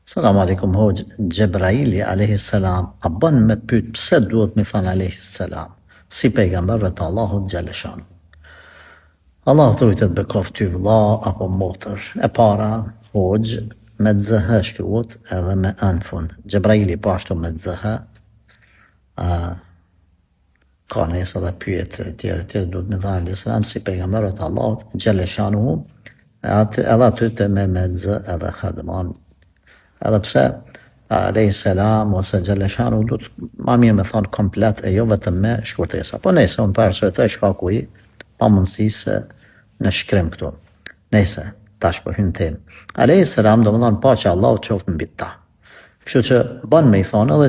Selam aleikum, ho Gjebraili a.s. a bën me të pyet pse duhet me thënë a.s. si pejgamberve të Allahut xhaleshan. Allahu të rritet bekof ty vëlla apo motër. E para, hoj me të zëhë shkruhet edhe me anfun. Gjebraili po ashtu me të zëhë. Ka nëse edhe pyet tjerë duhet me thënë a.s. si pejgamberve të Allahut xhaleshanu. Edhe aty të me zë edhe hadman. Edhe pse a.s. ose xhaleshanu du të ma mirë me thonë komplet e jo vetëm me shkurtesa. Po nëse unë përse të shkaku i pa mundësi se në shkrim këtu. Nëse tash po hyn tem. A.s. do më thonë paqja Allahu qoftë mbi ta. Kështu që bën me i thonë edhe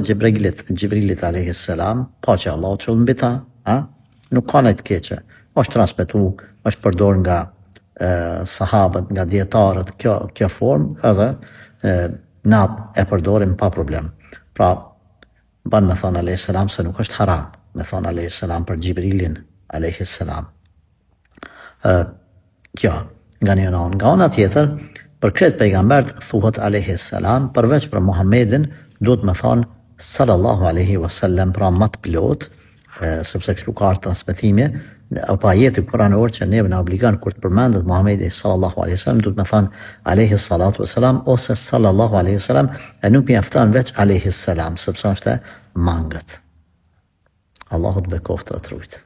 Gjibrilit a.s. paqja Allahu qoftë mbi ta. Nuk ka nejtë keqe. Është transmetu, është përdor nga sahabët, nga dietarët kjo formë edhe na e përdorim pa problem. Pra, ban me thonë a.s. se nuk është haram, me thonë a.s. për Gjibrilin a.s. Kjo, nga një anë. Nga ona tjetër, për kretë pejgambert thuhet a.s. përveç për Muhammedin, duhet me thonë sallallahu alaihi wasallam, pra matë pilot, sepse kështu ka transmetimi, apo ajeti kuranor që neve na obligon kur të përmendet Muhamedi sallallahu alaihi wasallam duhet me thënë alaihi salatu wasalam ose sallallahu alaihi wasallam, e nuk mjafton veç alaihi salam sepse është mangët. Allahu të bekoftë të rujtë.